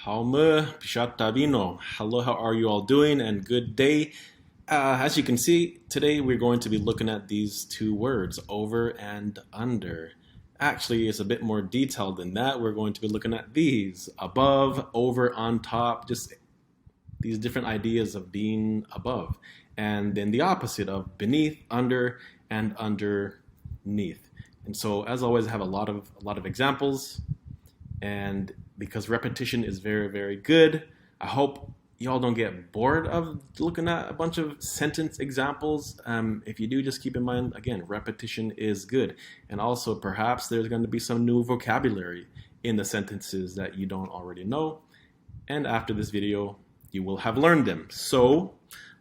Haume Pishatabino. Hello, how are you all doing? And good day. As you can see, today we're going to be looking at these two words, over and under. Actually, it's a bit more detailed than that. We're going to be looking at these, above, over, on top, just these different ideas of being above. And then the opposite of beneath, under, and underneath. And so, as always, I have a lot of examples. And because repetition is very, very good, I hope y'all don't get bored of looking at a bunch of sentence examples. If you do, just keep in mind, again, repetition is good. And also, perhaps there's going to be some new vocabulary in the sentences that you don't already know. And after this video, you will have learned them. So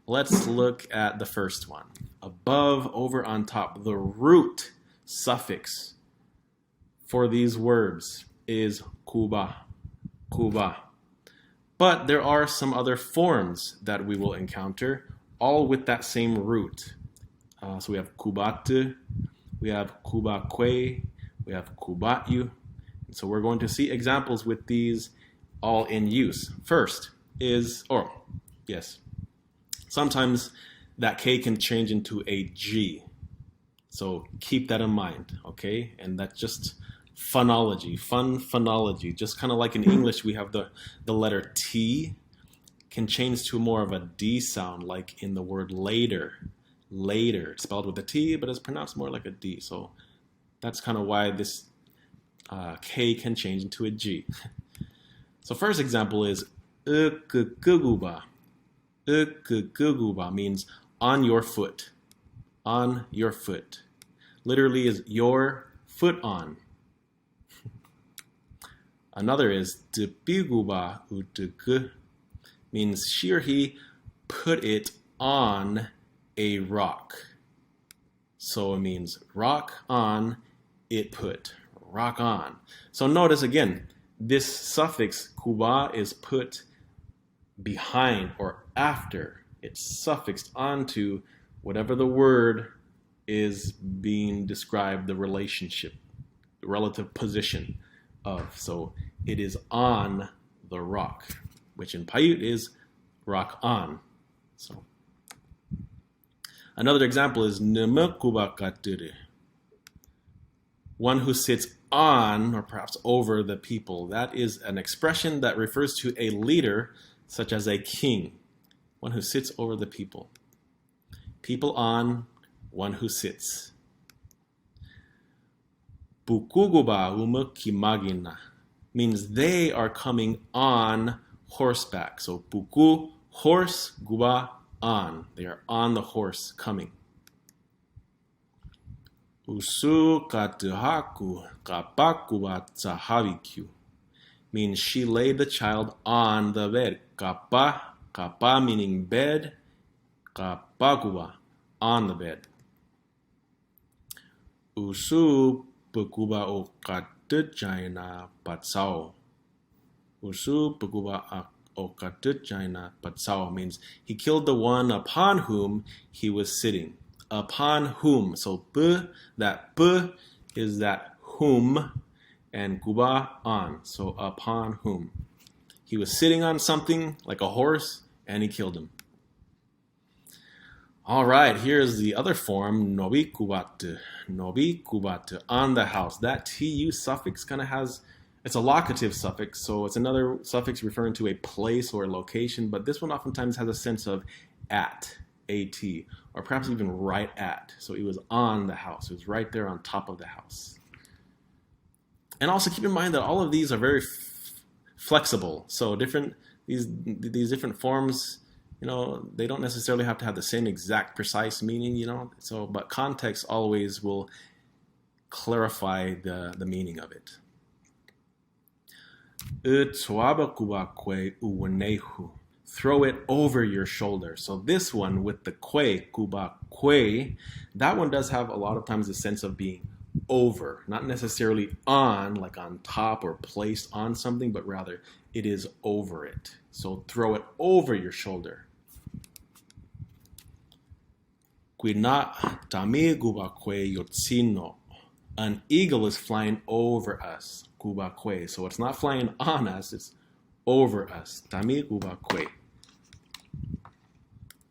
let's look at the first one. Above, over, on top. The root suffix for these words is kuba, kuba. But there are some other forms that we will encounter, all with that same root. So we have kubate, we have kubakwe, we have kubatyu. And so we're going to see examples with these all in use. First is, sometimes that K can change into a G. So keep that in mind, okay? And that's just phonology, fun phonology. Just kind of like in English, we have the letter T can change to more of a D sound, like in the word later. Later, it's spelled with a T, but it's pronounced more like a D. So that's kind of why this K can change into a G. So first example is ukuguba. Ukuguba means on your foot. On your foot. Literally is your foot on. Another is tepiguba utuku, means she or he put it on a rock. So it means rock on, it put. Rock on. So notice again, this suffix kuba is put behind or after. It's suffixed onto whatever the word is being described, the relationship, the relative position of. So it is on the rock, which in Paiute is rock on. So another example is nemekubakaturu, one who sits on or perhaps over the people. That is an expression that refers to a leader such as a king, one who sits over the people. People on, one who sits. Bukuguba umukimagina means they are coming on horseback. So buku, horse, guba, on. They are on the horse coming. Usu katuhaku kapakuba tsahabikyu means she laid the child on the bed. Kapa meaning bed, kapakuba, on the bed. Usu Pukuba o katutjaina patsao. Usu pukuba o katutjaina patsao means he killed the one upon whom he was sitting. Upon whom. So that p is that whom, and kuba on. So upon whom. He was sitting on something like a horse and he killed him. All right, here's the other form, nobi kubatu. Nobi kubatu, on the house. That tu suffix kind of has, it's a locative suffix, so it's another suffix referring to a place or a location, but this one oftentimes has a sense of at, at, or perhaps even right at. So it was on the house. It was right there on top of the house. And also keep in mind that all of these are very flexible. So these different forms, they don't necessarily have to have the same exact precise meaning, So, but context always will clarify the meaning of it. Throw it over your shoulder. So this one with the kwe, kuba kwe, that one does have a lot of times the sense of being over, not necessarily on, like on top or placed on something, but rather it is over it. So throw it over your shoulder. An eagle is flying over us. So it's not flying on us, it's over us. Tami ubakwe.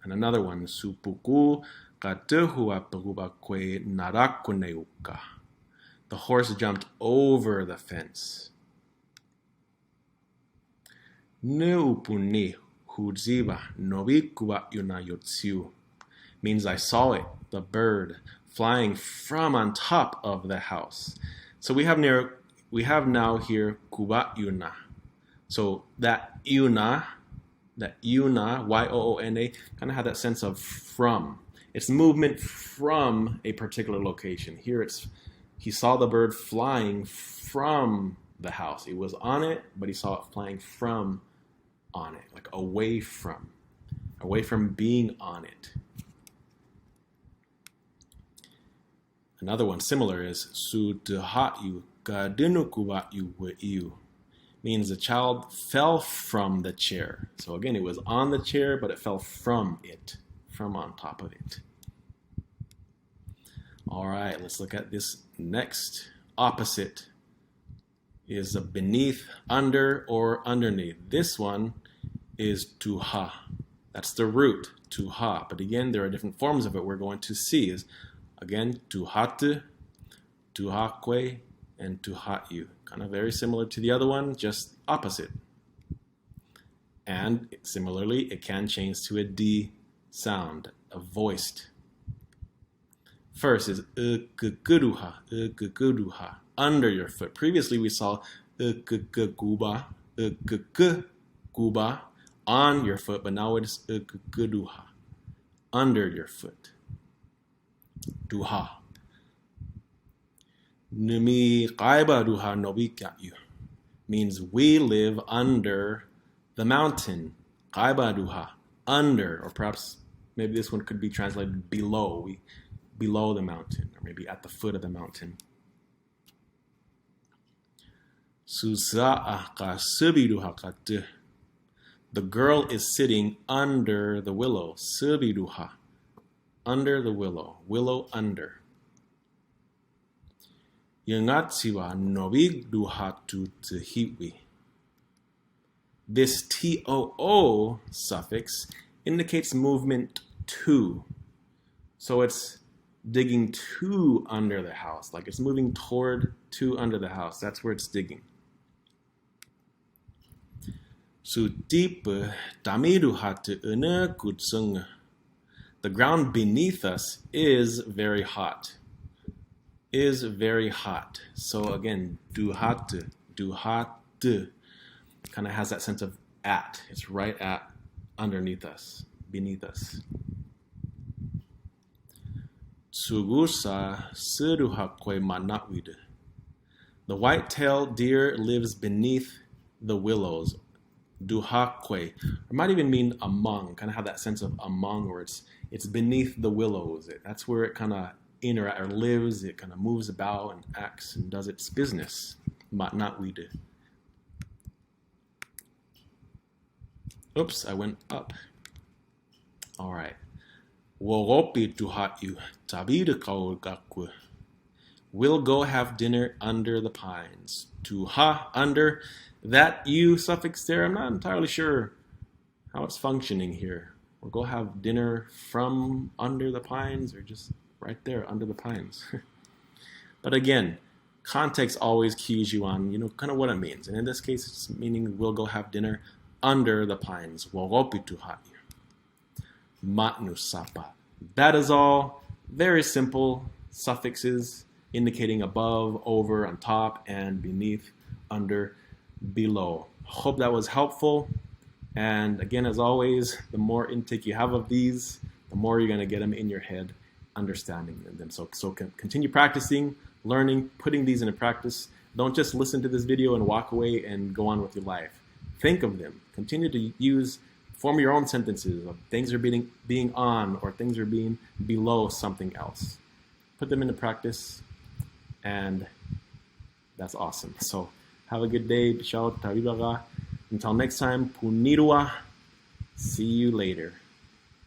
And another one, supuku katehua ubakwe narakuneuka. The horse jumped over the fence. Neupuni hudziba novikuba yunayotsiu. Means I saw it, the bird, flying from on top of the house. So we have now here kuba yuna. So that yuna, Y-O-O-N-A, kind of had that sense of from. It's movement from a particular location. Here he saw the bird flying from the house. He was on it, but he saw it flying from on it, like away from being on it. Another one similar is sutuhatyu kadinukubatyu we'iu. Means the child fell from the chair. So again, it was on the chair, but it fell from it, from on top of it. All right, let's look at this next. Opposite is a beneath, under, or underneath. This one is tuha. That's the root, tuha. But again, there are different forms of it we're going to see. Is again, tuhatu, tuhakwe, and tuhatyu. Kind of very similar to the other one, just opposite. And similarly, it can change to a D sound, a voiced. First is ukukuruha, under your foot. Previously we saw ukukuba, ukukuba, on your foot, but now it's ukukuruha, under your foot. Duha. Numi qaiba duha nobikatyu. Means we live under the mountain. Qaiba duha, under, or perhaps maybe this one could be translated below. Below the mountain, or maybe at the foot of the mountain. The girl is sitting under the willow. Subiduha, under the willow. Willow under. Yangatsiwa nobigduha tu tihitwi. This TOO suffix indicates movement to. So it's digging to under the house, like it's moving toward to under the house. That's where it's digging. The ground beneath us is very hot. Is very hot. So again, duhat, kind of has that sense of at. It's right at, underneath us, beneath us. Sugusa siruhakwe manatwid. The white-tailed deer lives beneath the willows. Duhakwe. It might even mean among, kind of have that sense of among, where it's beneath the willows. That's where it kind of interacts or lives. It kind of moves about and acts and does its business. Manatwid. Oops, I went up. All right. Wogopi tuhatyu tabidakawgakwe. We'll go have dinner under the pines. Tuha, under. That you suffix there, I'm not entirely sure how it's functioning here. We'll go have dinner from under the pines, or just right there under the pines. But again, context always cues you on, kind of what it means. And in this case, it's meaning we'll go have dinner under the pines. Wogopi tuhatyu. Matnu sapa. That is all. Very simple suffixes indicating above, over, on top, and beneath, under, below. Hope that was helpful. And again, as always, the more intake you have of these, the more you're going to get them in your head, understanding them. So continue practicing, learning, putting these into practice. Don't just listen to this video and walk away and go on with your life. Think of them. Continue to form your own sentences of things are being on or things are being below something else. Put them into practice, and that's awesome. So have a good day. Until next time, punirua. See you later.